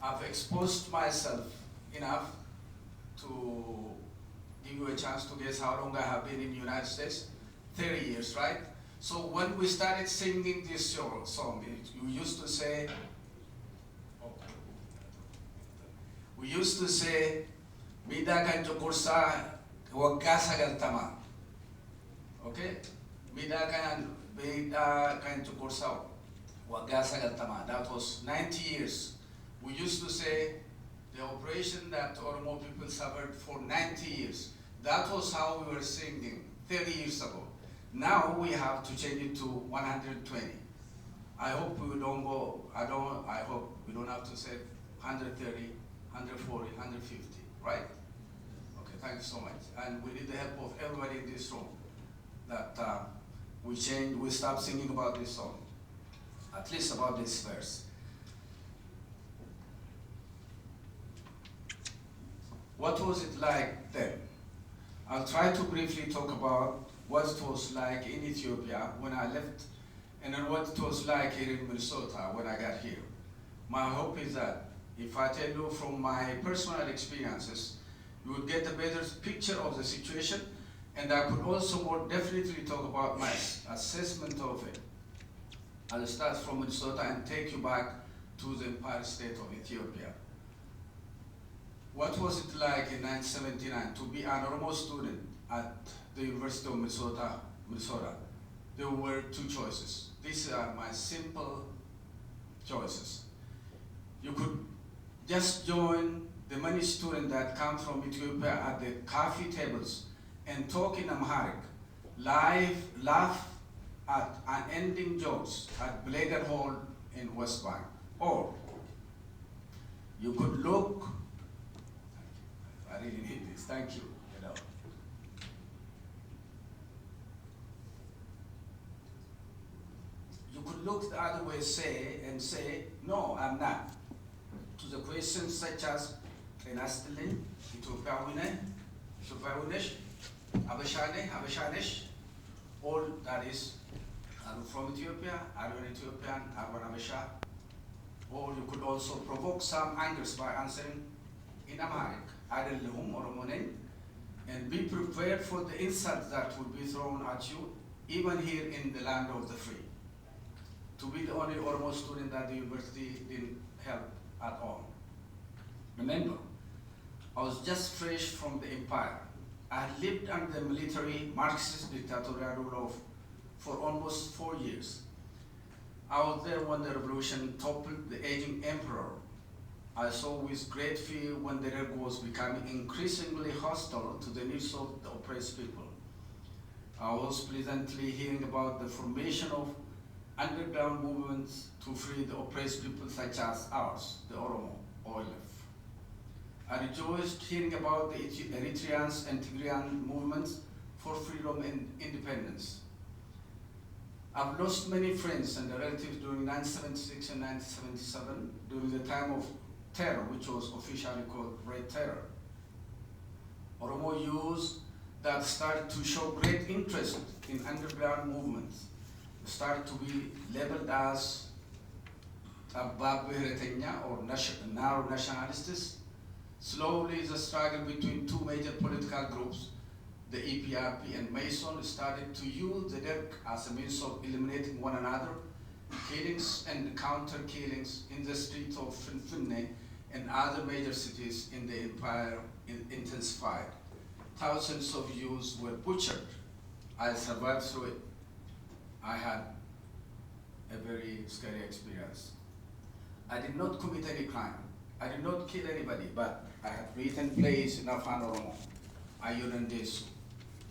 I've exposed myself enough to give you a chance to guess how long I have been in the United States. 30 years, right? So when we started singing this song, we used to say, Mida kan cukursa waggaa sagaltama. Okay? Mida kan cukursa waggaa sagaltama. That was 90 years. We used to say the operation that Oromo people suffered for 90 years. That was how we were singing 30 years ago. Now we have to change it to 120. I hope we don't go, I hope we don't have to say 130, 140, 150, right? Okay, thank you so much. And we need the help of everybody in this room that we stop singing about this song, at least about this verse. What was it like then? I'll try to briefly talk about what it was like in Ethiopia when I left, and then what it was like here in Minnesota when I got here. My hope is that if I tell you from my personal experiences, you will get a better picture of the situation, and I could also more definitely talk about my assessment of it. I'll start from Minnesota and take you back to the Empire State of Ethiopia. What was it like in 1979 to be an Oromo student at the University of Minnesota? There were two choices. These are my simple choices. You could just join the many students that come from Ethiopia at the coffee tables and talk in Amharic, laugh at unending jokes at Blager Hall in West Bank. Or you could look, I really need this, thank you. You could look the other way and say, no, I'm not. To the questions such as, Kenastilin, Ethiopiawine, Ethiopiawinish, Habeshanesh, all that is, I'm from Ethiopia, I'm an Ethiopian, I'm an Habesha. Or you could also provoke some angers by answering in Amharic, Adellehum Oromonen, and be prepared for the insult that would be thrown at you, even here in the land of the free. To be the only Oromo student at the university didn't help at all. Remember, I was just fresh from the empire. I had lived under the military Marxist dictatorial rule for almost 4 years. I was there when the revolution toppled the aging emperor. I saw with great fear when the regime was becoming increasingly hostile to the needs of the oppressed people. I was pleasantly hearing about the formation of underground movements to free the oppressed people such as ours, the Oromo, OLF. I rejoiced hearing about the Eritreans and Tigrayan movements for freedom and independence. I've lost many friends and relatives during 1976 and 1977, during the time of terror, which was officially called Red Terror. Oromo youths that started to show great interest in underground movements started to be labeled as Abbab Biheretenya or narrow nationalists. Slowly, the struggle between two major political groups, the EPRP and Mason, started to use the Derg as a means of eliminating one another. Killings and counter-killings in the streets of Finfinne and other major cities in the empire intensified. Thousands of youths were butchered. I survived through it. I had a very scary experience. I did not commit any crime. I did not kill anybody, but I had written plays in Afan Oromo. Ayyaana hundeessu.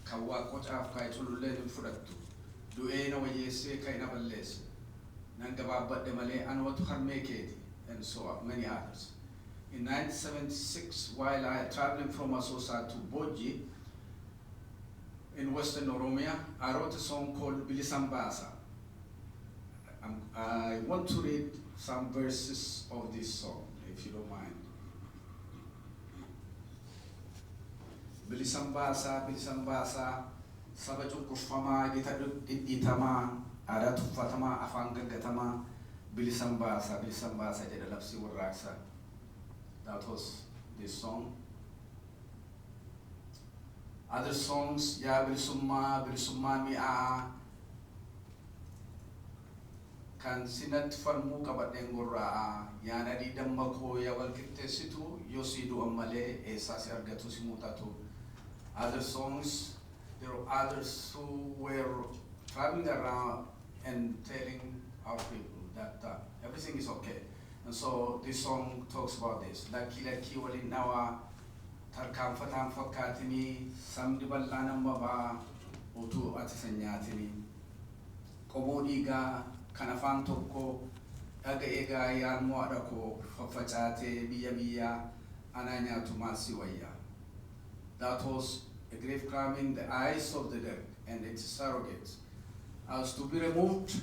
Kawwa qocaaf kai tululleen hin fudhattu. Du'eena wayyeessee kai na balleesse. Nan gabaabbadhe malee anootu harmee keeti, and so on, many others. In 1976, while I traveling from Asosa to Boji in Western Oromia, I wrote a song called Bilisambasa. I want to read some verses of this song, if you don't mind. Bilisambasa, Bilisambasa, saba cunqurfamaa, gita dhidhiitamaa, aadaa tuffatamaa, afaan gaggatamaa, Bilisambasa, Bilisambasa jedha labsii warraaqsa. That was this song. Other songs, Ya Bilisumma Mi'a, kan sinatti falmuu qabadheen gurraa, Yaan adii damma koo yaa wal qixxeessitu, yoo si du'an malee eessaa si argatu si muuxatu. Other songs, there are others who were traveling around and telling our people that everything is okay. And so this song talks about this. Lakki walin nawa, tarkaanfataan fakkaatini, samdi bal'aan amma ba'a, utuu ati sanyaatini. Qomoo dhiigaa kan afaan tokko dhaga eegaa yaanmoo haadha koo faffacaatee biyya anaa nyaatu maal si wayya. That was a grave crime in the eyes of the dead and its surrogates. As to be removed